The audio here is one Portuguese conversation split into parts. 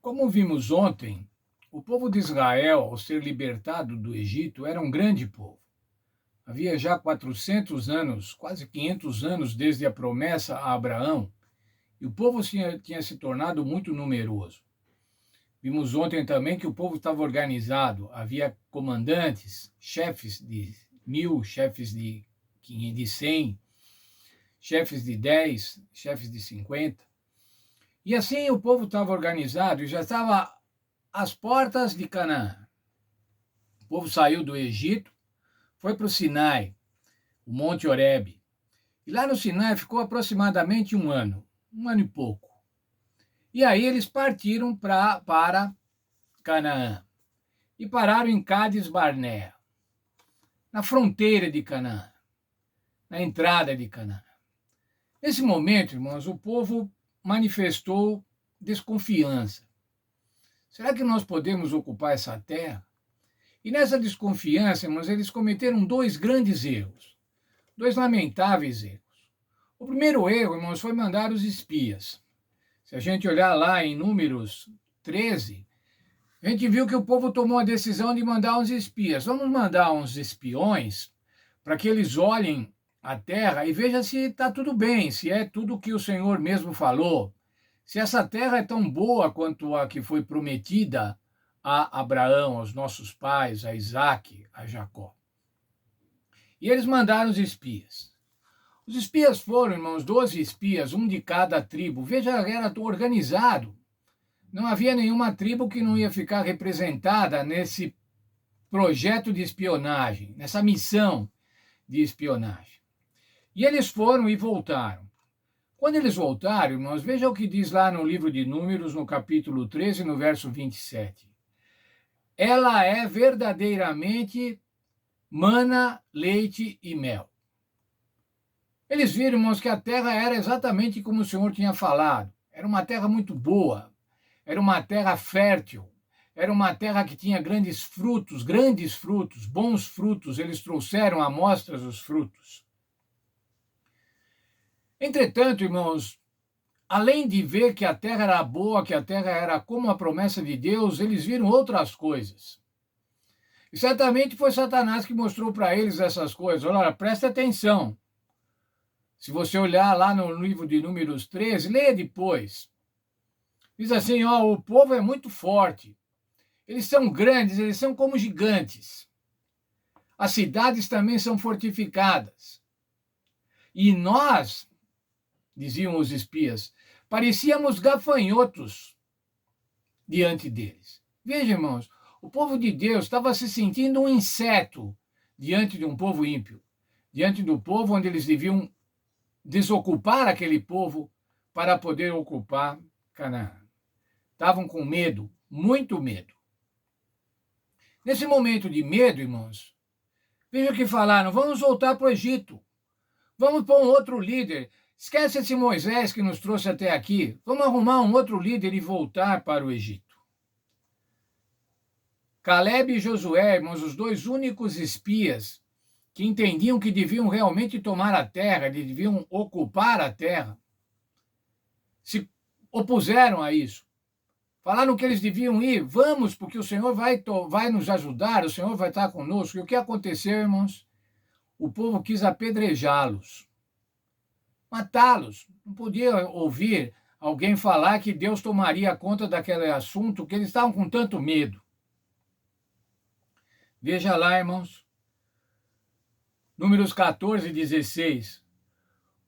Como vimos ontem, o povo de Israel, ao ser libertado do Egito, era um grande povo. Havia já 400 anos, quase 500 anos desde a promessa a Abraão, e o povo tinha se tornado muito numeroso. Vimos ontem também que o povo estava organizado, havia comandantes, chefes de 1.000, chefes de 500, de 100, chefes de 10, chefes de 50. E assim o povo estava organizado e já estava às portas de Canaã. O povo saiu do Egito, foi para o Sinai, o Monte Horebe. E lá no Sinai ficou aproximadamente um ano e pouco. E aí eles partiram para Canaã e pararam em Cádiz Barnea, na fronteira de Canaã, na entrada de Canaã. Nesse momento, irmãos, o povo manifestou desconfiança. Será que nós podemos ocupar essa terra? E nessa desconfiança, irmãos, eles cometeram dois grandes erros, dois lamentáveis erros. O primeiro erro, irmãos, foi mandar os espias. Se a gente olhar lá em Números 13, a gente viu que o povo tomou a decisão de mandar uns espias. Vamos mandar uns espiões para que eles olhem a terra e vejam se está tudo bem, se é tudo o que o Senhor mesmo falou, se essa terra é tão boa quanto a que foi prometida a Abraão, aos nossos pais, a Isaque, a Jacó. E eles mandaram os espias. Os espias foram, irmãos, 12 espias, um de cada tribo. Veja, era organizado. Não havia nenhuma tribo que não ia ficar representada nesse projeto de espionagem, nessa missão de espionagem. E eles foram e voltaram. Quando eles voltaram, irmãos, veja o que diz lá no livro de Números, no capítulo 13, no verso 27. Ela é verdadeiramente mana, leite e mel. Eles viram, irmãos, que a terra era exatamente como o Senhor tinha falado. Era uma terra muito boa, era uma terra fértil, era uma terra que tinha grandes frutos, bons frutos. Eles trouxeram amostras dos frutos. Entretanto, irmãos, além de ver que a terra era boa, que a terra era como a promessa de Deus, eles viram outras coisas. E certamente foi Satanás que mostrou para eles essas coisas. Olha, preste atenção. Se você olhar lá no livro de Números 13, leia depois. Diz assim, ó, o povo é muito forte. Eles são grandes, eles são como gigantes. As cidades também são fortificadas. E nós, diziam os espias, parecíamos gafanhotos diante deles. Veja, irmãos, o povo de Deus estava se sentindo um inseto diante de um povo ímpio, diante do povo onde eles deviam desocupar aquele povo para poder ocupar Canaã. Estavam com medo, muito medo. Nesse momento de medo, irmãos, veja o que falaram, vamos voltar para o Egito, vamos pôr um outro líder, esquece esse Moisés que nos trouxe até aqui, vamos arrumar um outro líder e voltar para o Egito. Caleb e Josué, irmãos, os dois únicos espias que entendiam que deviam realmente tomar a terra, deviam ocupar a terra, se opuseram a isso. Falaram que eles deviam ir, vamos, porque o Senhor vai nos ajudar, o Senhor vai estar conosco. E o que aconteceu, irmãos? O povo quis apedrejá-los, matá-los. Não podia ouvir alguém falar que Deus tomaria conta daquele assunto, que eles estavam com tanto medo. Veja lá, irmãos, Números 14, 16.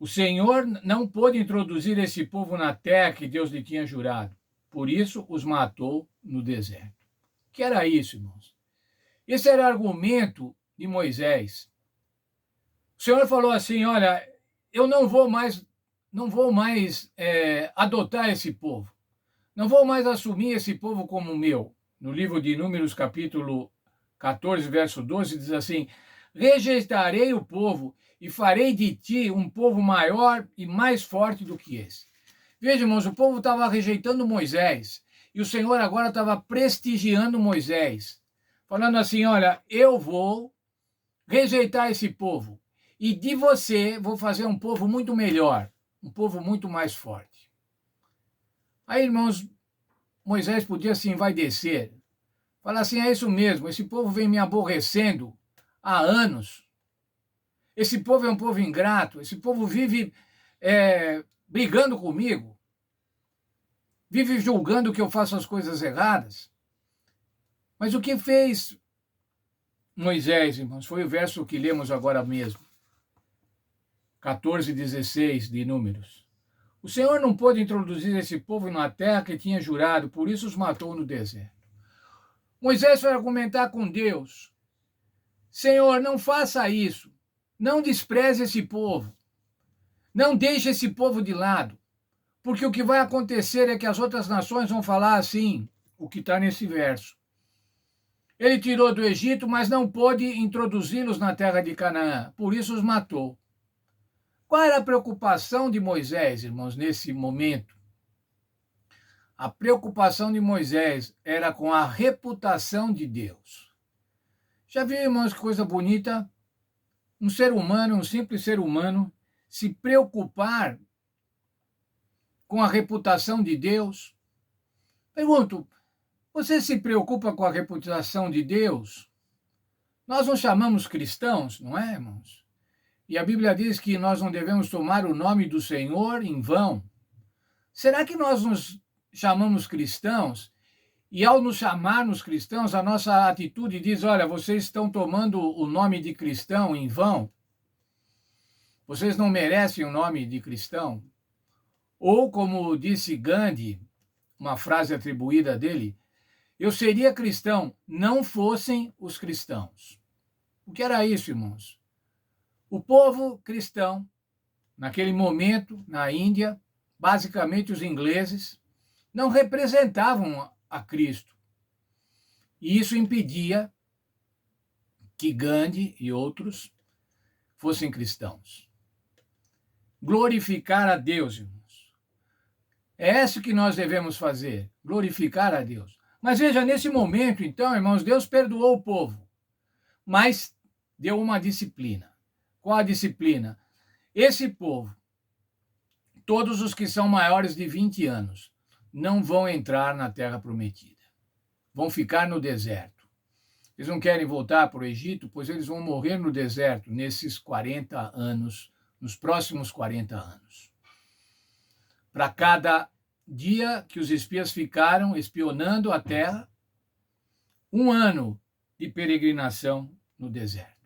O Senhor não pôde introduzir esse povo na terra que Deus lhe tinha jurado. Por isso, os matou no deserto. O que era isso, irmãos? Esse era o argumento de Moisés. O Senhor falou assim, olha, eu não vou mais adotar esse povo. Não vou mais assumir esse povo como meu. No livro de Números, capítulo 14, verso 12, diz assim, rejeitarei o povo e farei de ti um povo maior e mais forte do que esse. Veja, irmãos, o povo estava rejeitando Moisés e o Senhor agora estava prestigiando Moisés, falando assim, olha, eu vou rejeitar esse povo e de você vou fazer um povo muito melhor, um povo muito mais forte. Aí, irmãos, Moisés podia se envaidecer, falar assim: é isso mesmo, esse povo vem me aborrecendo há anos. Esse povo é um povo ingrato, esse povo vive brigando comigo, vive julgando que eu faço as coisas erradas. Mas o que fez Moisés, irmãos, foi o verso que lemos agora mesmo, 14:16 de Números. O Senhor não pôde introduzir esse povo na terra que tinha jurado, por isso os matou no deserto. Moisés foi argumentar com Deus: Senhor, não faça isso. Não despreze esse povo. Não deixe esse povo de lado. Porque o que vai acontecer é que as outras nações vão falar assim, o que está nesse verso. Ele tirou do Egito, mas não pôde introduzi-los na terra de Canaã. Por isso os matou. Qual era a preocupação de Moisés, irmãos, nesse momento? A preocupação de Moisés era com a reputação de Deus. Já viu, irmãos, que coisa bonita? Um ser humano, um simples ser humano, se preocupar com a reputação de Deus? Pergunto, você se preocupa com a reputação de Deus? Nós nos chamamos cristãos, não é, irmãos? E a Bíblia diz que nós não devemos tomar o nome do Senhor em vão. Será que nós nos chamamos cristãos e ao nos chamarmos cristãos, a nossa atitude diz: olha, vocês estão tomando o nome de cristão em vão? Vocês não merecem o nome de cristão? Ou, como disse Gandhi, uma frase atribuída dele: eu seria cristão, não fossem os cristãos. O que era isso, irmãos? O povo cristão, naquele momento, na Índia, basicamente os ingleses, não representavam a Cristo. E isso impedia que Gandhi e outros fossem cristãos. Glorificar a Deus, irmãos. É isso que nós devemos fazer, glorificar a Deus. Mas veja, nesse momento, então, irmãos, Deus perdoou o povo, mas deu uma disciplina. Qual a disciplina? Esse povo, todos os que são maiores de 20 anos, não vão entrar na terra prometida. Vão ficar no deserto. Eles não querem voltar para o Egito, pois eles vão morrer no deserto nesses 40 anos, nos próximos 40 anos. Para cada dia que os espias ficaram espionando a terra, 1 ano de peregrinação no deserto.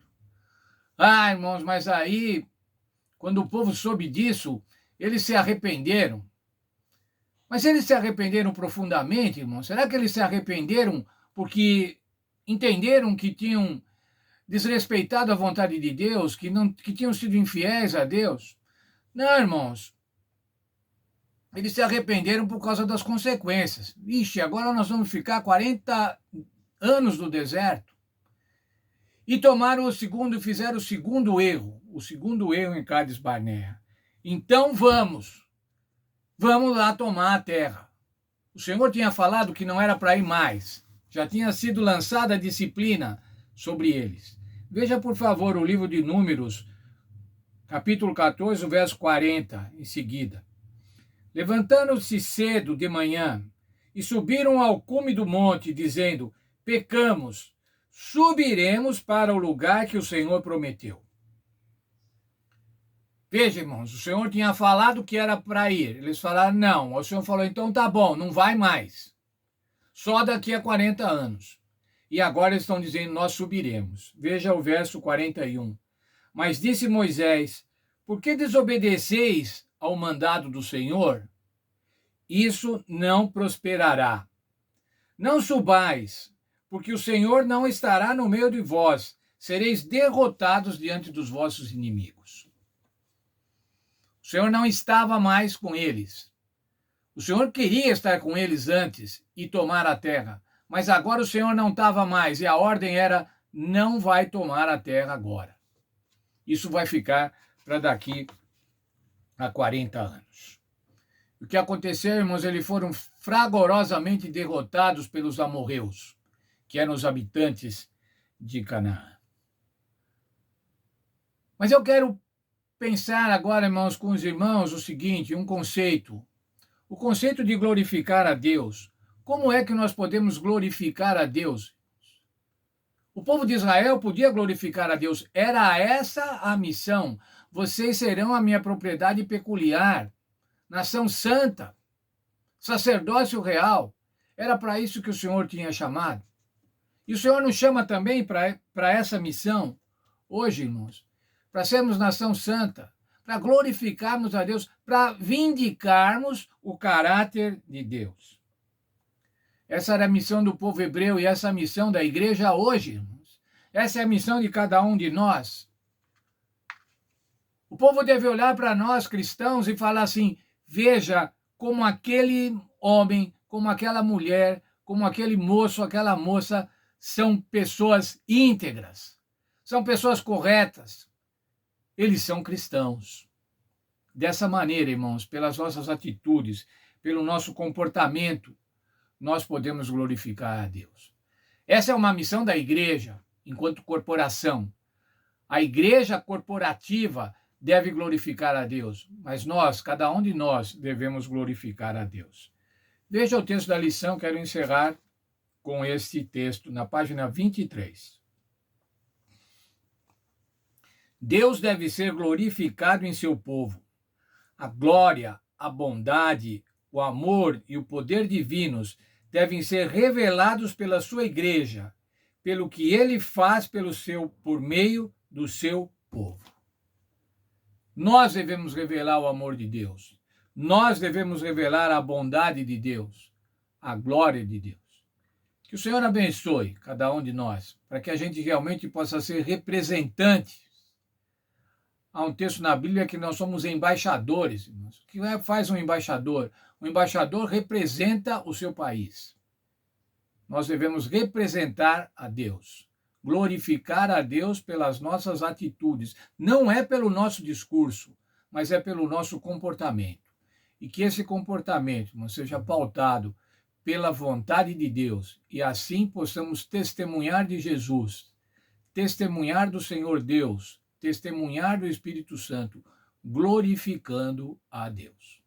Ah, irmãos, mas aí, quando o povo soube disso, eles se arrependeram. Mas eles se arrependeram profundamente, irmãos? Será que eles se arrependeram porque entenderam que tinham desrespeitado a vontade de Deus, que tinham sido infiéis a Deus? Não, irmãos. Eles se arrependeram por causa das consequências. Ixi, agora nós vamos ficar 40 anos no deserto. E tomaram fizeram o segundo erro em Cádiz Barnea. Então vamos lá tomar a terra. O Senhor tinha falado que não era para ir mais. Já tinha sido lançada a disciplina sobre eles. Veja, por favor, o livro de Números, capítulo 14, o verso 40, em seguida. Levantando-se cedo de manhã, e subiram ao cume do monte, dizendo: pecamos, subiremos para o lugar que o Senhor prometeu. Veja, irmãos, o Senhor tinha falado que era para ir. Eles falaram não. O Senhor falou: então tá bom, não vai mais. Só daqui a 40 anos. E agora eles estão dizendo: nós subiremos. Veja o verso 41. Mas disse Moisés: por que desobedeceis ao mandado do Senhor? Isso não prosperará. Não subais, porque o Senhor não estará no meio de vós. Sereis derrotados diante dos vossos inimigos. O Senhor não estava mais com eles. O Senhor queria estar com eles antes e tomar a terra, mas agora o Senhor não estava mais e a ordem era: não vai tomar a terra agora. Isso vai ficar para daqui a 40 anos. O que aconteceu, irmãos, eles foram fragorosamente derrotados pelos amorreus, que eram os habitantes de Canaã. Mas eu quero pensar agora, irmãos, com os irmãos, o seguinte, um conceito. O conceito de glorificar a Deus. Como é que nós podemos glorificar a Deus? O povo de Israel podia glorificar a Deus. Era essa a missão. Vocês serão a minha propriedade peculiar, nação santa, sacerdócio real. Era para isso que o Senhor tinha chamado. E o Senhor nos chama também para essa missão, hoje, irmãos, para sermos nação santa, para glorificarmos a Deus, para vindicarmos o caráter de Deus. Essa era a missão do povo hebreu e essa é a missão da igreja hoje, irmãos. Essa é a missão de cada um de nós. O povo deve olhar para nós, cristãos, e falar assim: veja como aquele homem, como aquela mulher, como aquele moço, aquela moça são pessoas íntegras, são pessoas corretas. Eles são cristãos. Dessa maneira, irmãos, pelas nossas atitudes, pelo nosso comportamento, nós podemos glorificar a Deus. Essa é uma missão da igreja, enquanto corporação. A igreja corporativa deve glorificar a Deus, mas nós, cada um de nós, devemos glorificar a Deus. Veja o texto da lição, quero encerrar com este texto, na página 23. Deus deve ser glorificado em seu povo. A glória, a bondade, o amor e o poder divinos devem ser revelados pela sua igreja, pelo que ele faz por meio do seu povo. Nós devemos revelar o amor de Deus. Nós devemos revelar a bondade de Deus, a glória de Deus. Que o Senhor abençoe cada um de nós, para que a gente realmente possa ser representante. Há um texto na Bíblia que nós somos embaixadores. O que faz um embaixador? O embaixador representa o seu país. Nós devemos representar a Deus, glorificar a Deus pelas nossas atitudes. Não é pelo nosso discurso, mas é pelo nosso comportamento. E que esse comportamento não seja pautado pela vontade de Deus, e assim possamos testemunhar de Jesus, testemunhar do Senhor Deus, testemunhar do Espírito Santo, glorificando a Deus.